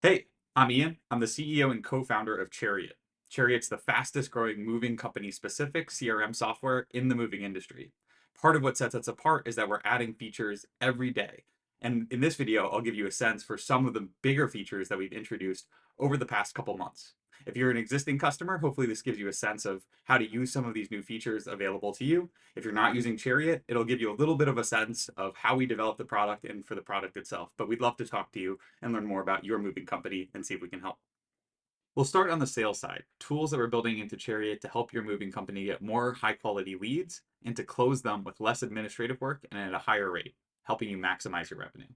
Hey, I'm Ian. I'm the CEO and co-founder of Chariot. Chariot's the fastest growing moving company specific CRM software in the moving industry. Part of what sets us apart is that we're adding features every day. And in this video, I'll give you a sense for some of the bigger features that we've introduced over the past couple months. If you're an existing customer, hopefully this gives you a sense of how to use some of these new features available to you. If you're not using Chariot, it'll give you a little bit of a sense of how we develop the product and for the product itself. But we'd love to talk to you and learn more about your moving company and see if we can help. We'll start on the sales side, tools that we're building into Chariot to help your moving company get more high quality leads and to close them with less administrative work and at a higher rate, helping you maximize your revenue.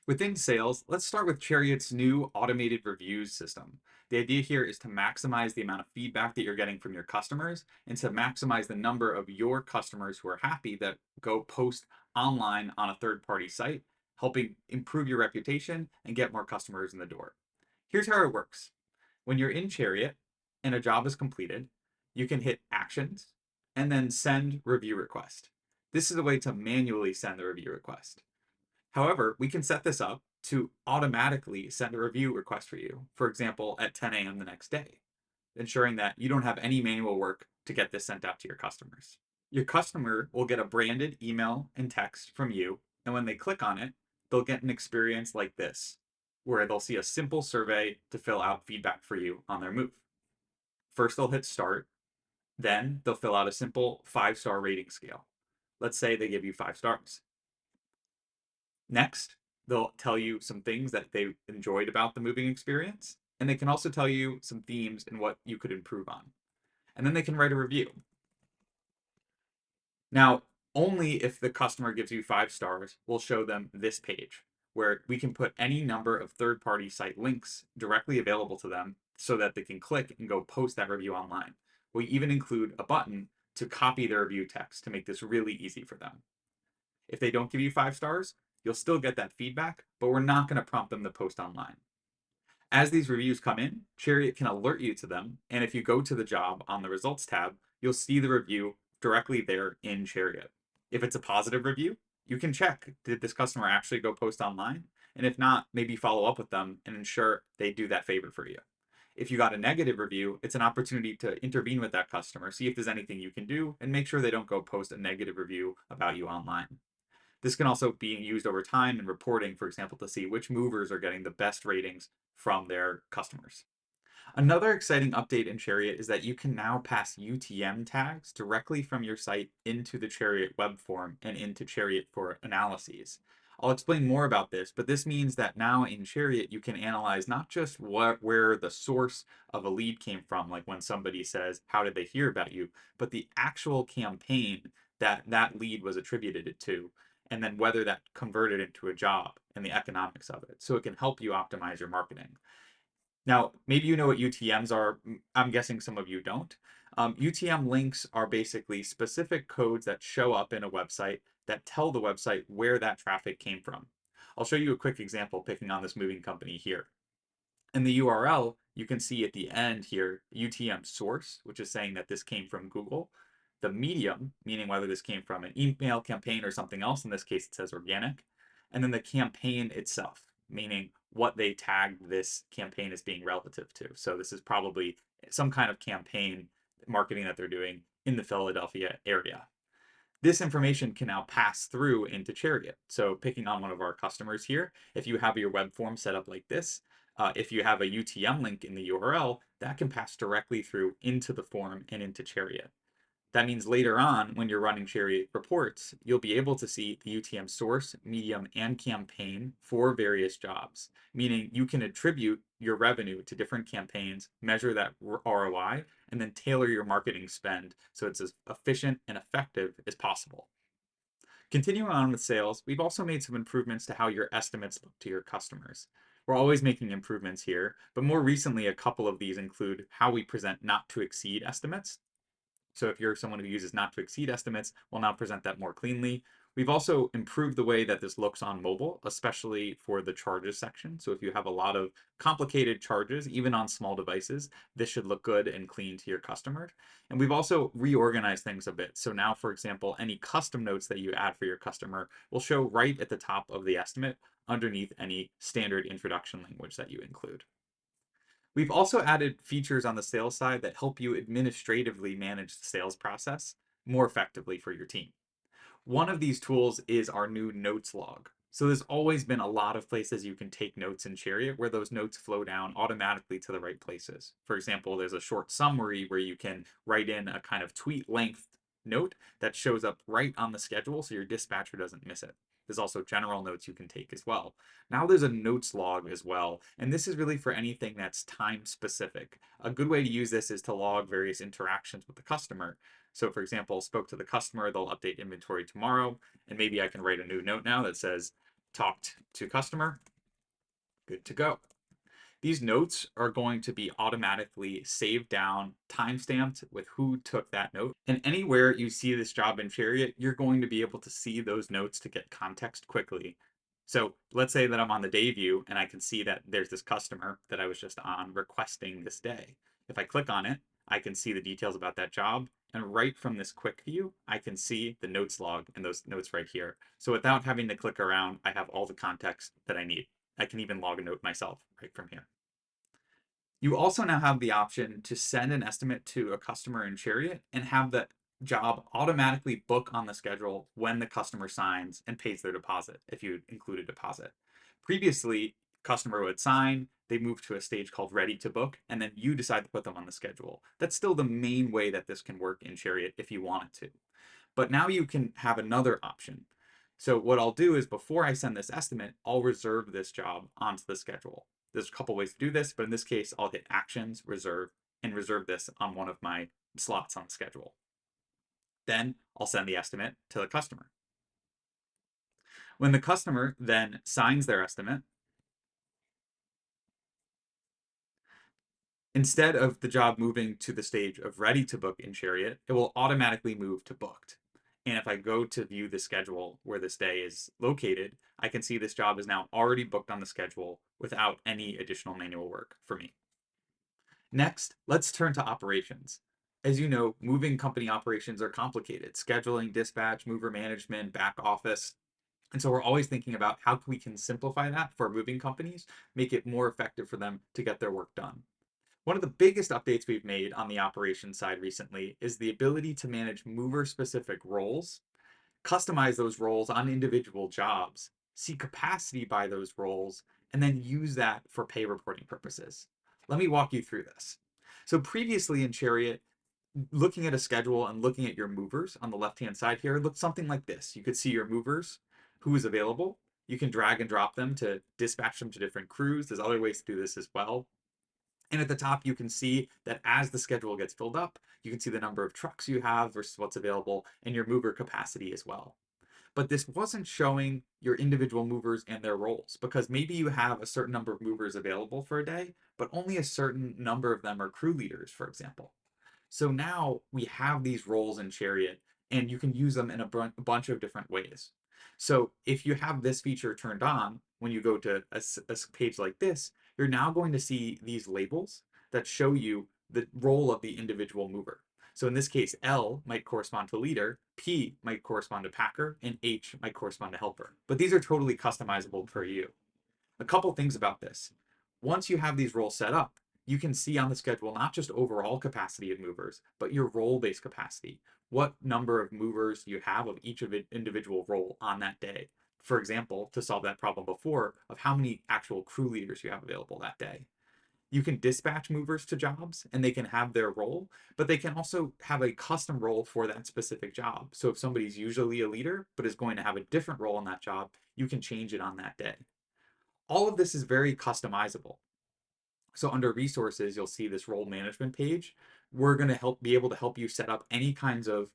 Within sales, let's start with Chariot's new automated reviews system. The idea here is to maximize the amount of feedback that you're getting from your customers and to maximize the number of your customers who are happy that go post online on a third party site, helping improve your reputation and get more customers in the door. Here's how it works. When you're in Chariot and a job is completed, you can hit actions and then send review request. This is a way to manually send the review request. However, we can set this up to automatically send a review request for you, for example, at 10 a.m. the next day, ensuring that you don't have any manual work to get this sent out to your customers. Your customer will get a branded email and text from you, and when they click on it, they'll get an experience like this, where they'll see a simple survey to fill out feedback for you on their move. First, they'll hit start, then they'll fill out a simple 5-star rating scale. Let's say they give you 5 stars. Next, they'll tell you some things that they enjoyed about the moving experience, and they can also tell you some themes and what you could improve on. And then they can write a review. Now, only if the customer gives you 5 stars, we'll show them this page where we can put any number of third-party site links directly available to them so that they can click and go post that review online. We even include a button to copy their review text to make this really easy for them. If they don't give you 5 stars, you'll still get that feedback, but we're not going to prompt them to post online. As these reviews come in, Chariot can alert you to them, and if you go to the job on the results tab, you'll see the review directly there in Chariot. If it's a positive review, you can check, did this customer actually go post online? And if not, maybe follow up with them and ensure they do that favor for you. If you got a negative review, it's an opportunity to intervene with that customer, see if there's anything you can do, and make sure they don't go post a negative review about you online. This can also be used over time in reporting, for example, to see which movers are getting the best ratings from their customers. Another exciting update in Chariot is that you can now pass UTM tags directly from your site into the Chariot web form and into Chariot for analyses. I'll explain more about this, but this means that now in Chariot you can analyze not just where the source of a lead came from, like when somebody says, how did they hear about you, but the actual campaign that that lead was attributed to, and then whether that converted into a job and the economics of it. So it can help you optimize your marketing. Now, maybe you know what UTMs are. I'm guessing some of you don't. UTM links are basically specific codes that show up in a website that tell the website where that traffic came from. I'll show you a quick example picking on this moving company here. In the URL, you can see at the end here, UTM source, which is saying that this came from Google. The medium, meaning whether this came from an email campaign or something else. In this case, it says organic. And then the campaign itself, meaning what they tagged this campaign as being relative to. So this is probably some kind of campaign marketing that they're doing in the Philadelphia area. This information can now pass through into Chariot. So picking on one of our customers here, if you have your web form set up like this, if you have a UTM link in the URL, that can pass directly through into the form and into Chariot. That means later on, when you're running Chariot reports, you'll be able to see the UTM source, medium, and campaign for various jobs, meaning you can attribute your revenue to different campaigns, measure that ROI, and then tailor your marketing spend so it's as efficient and effective as possible. Continuing on with sales, we've also made some improvements to how your estimates look to your customers. We're always making improvements here, but more recently, a couple of these include how we present not to exceed estimates. So if you're someone who uses not to exceed estimates, we'll now present that more cleanly. We've also improved the way that this looks on mobile, especially for the charges section. So if you have a lot of complicated charges, even on small devices, this should look good and clean to your customer. And we've also reorganized things a bit. So now, for example, any custom notes that you add for your customer will show right at the top of the estimate underneath any standard introduction language that you include. We've also added features on the sales side that help you administratively manage the sales process more effectively for your team. One of these tools is our new notes log. So there's always been a lot of places you can take notes in Chariot where those notes flow down automatically to the right places. For example, there's a short summary where you can write in a kind of tweet length note that shows up right on the schedule so your dispatcher doesn't miss it. There's also general notes you can take as well. Now there's a notes log as well, and this is really for anything that's time specific. A good way to use this is to log various interactions with the customer. So for example, spoke to the customer, they'll update inventory tomorrow, and maybe I can write a new note now that says, talked to customer, good to go. These notes are going to be automatically saved down, timestamped with who took that note. And anywhere you see this job in Chariot, you're going to be able to see those notes to get context quickly. So let's say that I'm on the day view and I can see that there's this customer that I was just on requesting this day. If I click on it, I can see the details about that job. And right from this quick view, I can see the notes log and those notes right here. So without having to click around, I have all the context that I need. I can even log a note myself right from here. You also now have the option to send an estimate to a customer in Chariot and have the job automatically book on the schedule when the customer signs and pays their deposit, if you include a deposit. Previously, customer would sign, they move to a stage called ready to book, and then you decide to put them on the schedule. That's still the main way that this can work in Chariot if you want it to. But now you can have another option. So what I'll do is before I send this estimate, I'll reserve this job onto the schedule. There's a couple ways to do this, but in this case, I'll hit Actions, Reserve, and reserve this on one of my slots on the schedule. Then I'll send the estimate to the customer. When the customer then signs their estimate, instead of the job moving to the stage of ready to book in Chariot, it will automatically move to booked. And if I go to view the schedule where this day is located, I can see this job is now already booked on the schedule without any additional manual work for me. Next, let's turn to operations. As you know, moving company operations are complicated. Scheduling, dispatch, mover management, back office. And so we're always thinking about how we can simplify that for moving companies, make it more effective for them to get their work done. One of the biggest updates we've made on the operations side recently is the ability to manage mover-specific roles, customize those roles on individual jobs, see capacity by those roles, and then use that for pay reporting purposes. Let me walk you through this. So previously in Chariot, looking at a schedule and looking at your movers on the left-hand side here looked something like this. You could see your movers, who is available. You can drag and drop them to dispatch them to different crews. There's other ways to do this as well. And at the top, you can see that as the schedule gets filled up, you can see the number of trucks you have versus what's available and your mover capacity as well. But this wasn't showing your individual movers and their roles because maybe you have a certain number of movers available for a day, but only a certain number of them are crew leaders, for example. So now we have these roles in Chariot and you can use them in a bunch of different ways. So if you have this feature turned on, when you go to a page like this, you're now going to see these labels that show you the role of the individual mover. So in this case, L might correspond to leader, P might correspond to packer, and H might correspond to helper. But these are totally customizable for you. A couple things about this. Once you have these roles set up, you can see on the schedule not just overall capacity of movers, but your role-based capacity. What number of movers you have of each of individual role on that day. For example, to solve that problem before of how many actual crew leaders you have available that day. You can dispatch movers to jobs and they can have their role, but they can also have a custom role for that specific job. So if somebody's usually a leader, but is going to have a different role in that job, you can change it on that day. All of this is very customizable. So under resources, you'll see this role management page. We're going to be able to help you set up any kinds of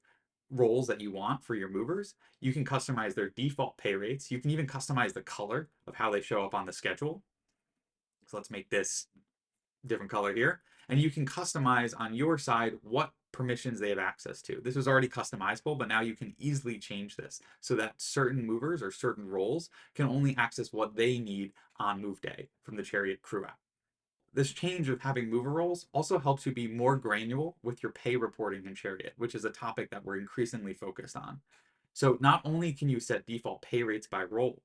roles that you want for your movers. You can customize their default pay rates. You can even customize the color of how they show up on the schedule. So let's make this different color here. And you can customize on your side what permissions they have access to. This was already customizable, but now you can easily change this so that certain movers or certain roles can only access what they need on move day from the Chariot crew app. This change of having mover roles also helps you be more granular with your pay reporting in Chariot, which is a topic that we're increasingly focused on. So not only can you set default pay rates by role,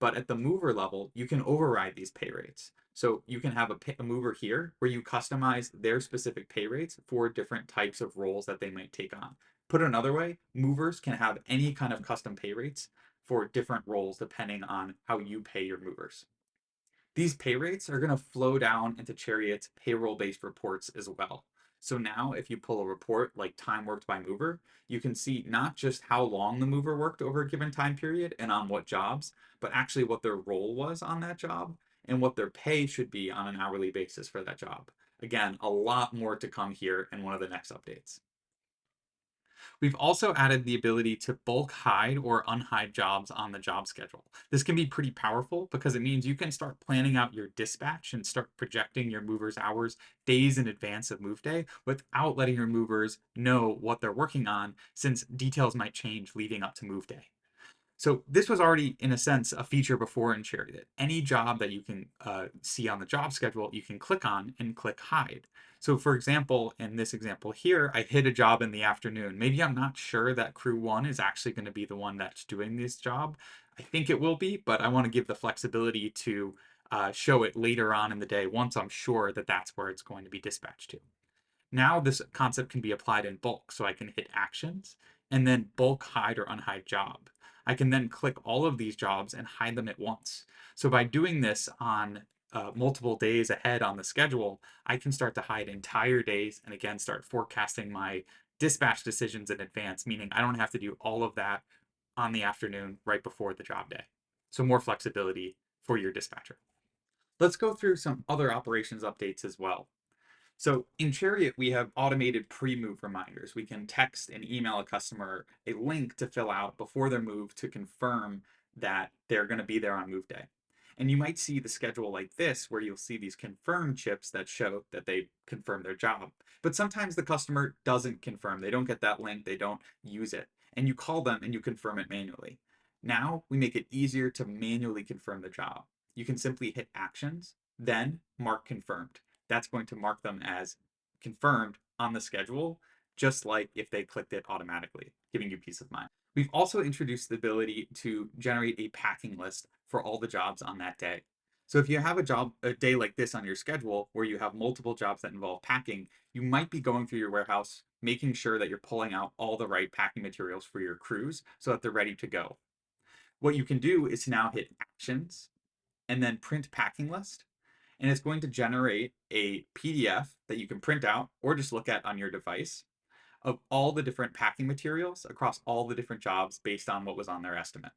But at the mover level, you can override these pay rates. So you can have a mover here where you customize their specific pay rates for different types of roles that they might take on. Put another way, movers can have any kind of custom pay rates for different roles depending on how you pay your movers. These pay rates are going to flow down into Chariot's payroll-based reports as well. So now if you pull a report like time worked by mover, you can see not just how long the mover worked over a given time period and on what jobs, but actually what their role was on that job and what their pay should be on an hourly basis for that job. Again, a lot more to come here in one of the next updates. We've also added the ability to bulk hide or unhide jobs on the job schedule. This can be pretty powerful because it means you can start planning out your dispatch and start projecting your movers' hours days in advance of move day without letting your movers know what they're working on, since details might change leading up to move day. So this was already, in a sense, a feature before in Chariot. Any job that you can see on the job schedule, you can click on and click hide. So for example, in this example here, I hit a job in the afternoon. Maybe I'm not sure that crew one is actually going to be the one that's doing this job. I think it will be, but I want to give the flexibility to show it later on in the day once I'm sure that that's where it's going to be dispatched to. Now this concept can be applied in bulk. So I can hit actions and then bulk hide or unhide job. I can then click all of these jobs and hide them at once. So by doing this on multiple days ahead on the schedule, I can start to hide entire days and again start forecasting my dispatch decisions in advance, meaning I don't have to do all of that on the afternoon right before the job day. So more flexibility for your dispatcher. Let's go through some other operations updates as well. So in Chariot, we have automated pre-move reminders. We can text and email a customer a link to fill out before their move to confirm that they're going to be there on move day. And you might see the schedule like this, where you'll see these confirm chips that show that they confirmed their job. But sometimes the customer doesn't confirm. They don't get that link. They don't use it. And you call them and you confirm it manually. Now we make it easier to manually confirm the job. You can simply hit actions, then mark confirmed. That's going to mark them as confirmed on the schedule, just like if they clicked it automatically, giving you peace of mind. We've also introduced the ability to generate a packing list for all the jobs on that day. So if you have a day like this on your schedule where you have multiple jobs that involve packing, you might be going through your warehouse, making sure that you're pulling out all the right packing materials for your crews so that they're ready to go. What you can do is now hit actions and then print packing list, and it's going to generate a PDF that you can print out or just look at on your device of all the different packing materials across all the different jobs based on what was on their estimate.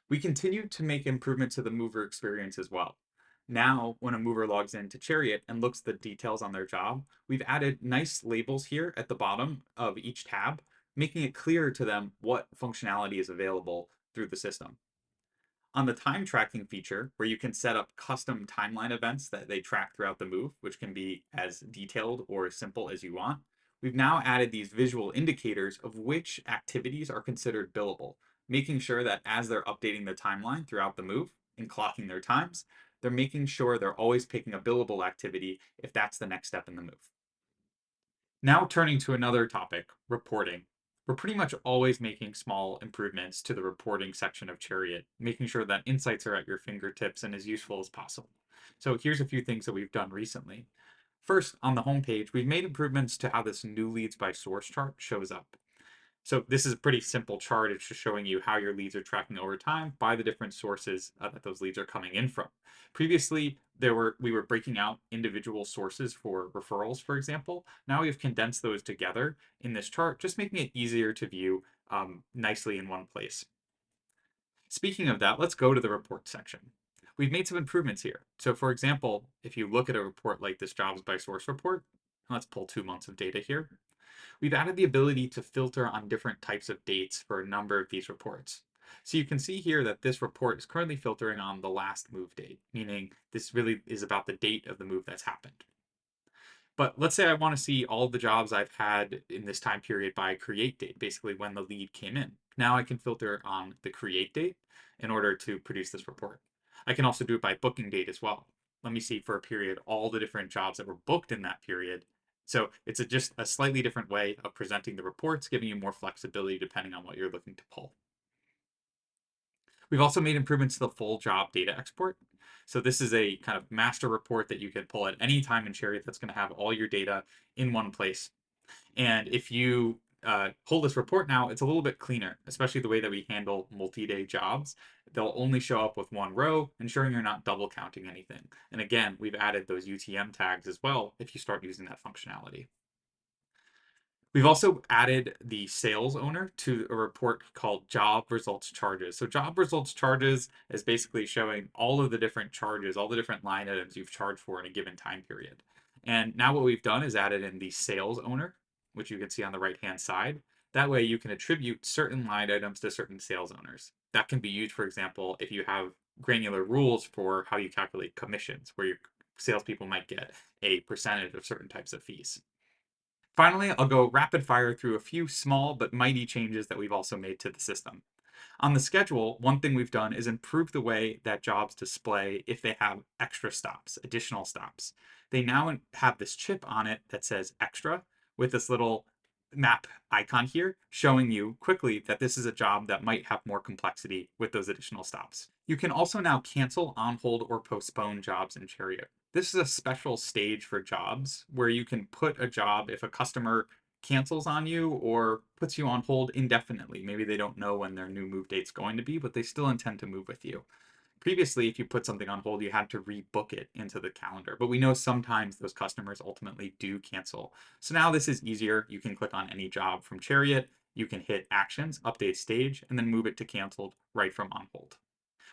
We continue to make improvements to the mover experience as well. Now, when a mover logs into Chariot and looks at the details on their job, we've added nice labels here at the bottom of each tab, making it clear to them what functionality is available through the system. On the time tracking feature, where you can set up custom timeline events that they track throughout the move, which can be as detailed or as simple as you want, we've now added these visual indicators of which activities are considered billable, making sure that as they're updating the timeline throughout the move and clocking their times, they're making sure they're always picking a billable activity if that's the next step in the move. Now turning to another topic, reporting. We're pretty much always making small improvements to the reporting section of Chariot, making sure that insights are at your fingertips and as useful as possible. So here's a few things that we've done recently. First, on the homepage, we've made improvements to how this new leads by source chart shows up. So this is a pretty simple chart. It's just showing you how your leads are tracking over time by the different sources that those leads are coming in from. Previously, we were breaking out individual sources for referrals, for example. Now we've condensed those together in this chart, just making it easier to view nicely in one place. Speaking of that, let's go to the report section. We've made some improvements here. So for example, if you look at a report like this jobs by source report, let's pull 2 months of data here. We've added the ability to filter on different types of dates for a number of these reports. So you can see here that this report is currently filtering on the last move date, meaning this really is about the date of the move that's happened. But let's say I want to see all the jobs I've had in this time period by create date, basically when the lead came in. Now I can filter on the create date in order to produce this report. I can also do it by booking date as well. Let me see for a period all the different jobs that were booked in that period. So it's just a slightly different way of presenting the reports, giving you more flexibility depending on what you're looking to pull. We've also made improvements to the full job data export. So this is a kind of master report that you can pull at any time in Chariot that's going to have all your data in one place. And if you pull this report now, it's a little bit cleaner, especially the way that we handle multi-day jobs. They'll only show up with one row, ensuring you're not double counting anything. And again, we've added those UTM tags as well if you start using that functionality. We've also added the sales owner to a report called job results charges. So job results charges is basically showing all of the different charges, all the different line items you've charged for in a given time period. And now what we've done is added in the sales owner, which you can see on the right-hand side. That way you can attribute certain line items to certain sales owners. That can be used, for example, if you have granular rules for how you calculate commissions, where your salespeople might get a percentage of certain types of fees. Finally, I'll go rapid fire through a few small but mighty changes that we've also made to the system. On the schedule, one thing we've done is improve the way that jobs display if they have extra stops, additional stops. They now have this chip on it that says extra with this little map icon here showing you quickly that this is a job that might have more complexity with those additional stops. You can also now cancel, on hold, or postpone jobs in Chariot. This is a special stage for jobs where you can put a job if a customer cancels on you or puts you on hold indefinitely. Maybe they don't know when their new move date's going to be, but they still intend to move with you. Previously, if you put something on hold, you had to rebook it into the calendar, but we know sometimes those customers ultimately do cancel. So now this is easier. You can click on any job from Chariot, you can hit actions, update stage, and then move it to canceled right from on hold.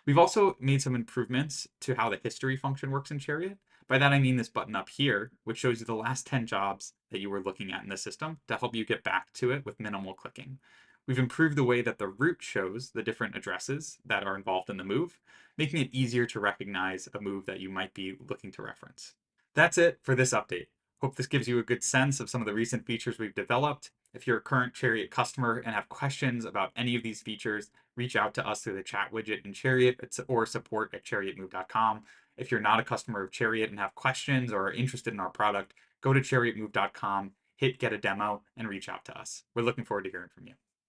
We've also made some improvements to how the history function works in Chariot. By that, I mean this button up here, which shows you the last 10 jobs that you were looking at in the system to help you get back to it with minimal clicking. We've improved the way that the route shows the different addresses that are involved in the move, making it easier to recognize a move that you might be looking to reference. That's it for this update. Hope this gives you a good sense of some of the recent features we've developed. If you're a current Chariot customer and have questions about any of these features, reach out to us through the chat widget in Chariot or support@chariotmove.com. If you're not a customer of Chariot and have questions or are interested in our product, go to chariotmove.com, hit get a demo, and reach out to us. We're looking forward to hearing from you.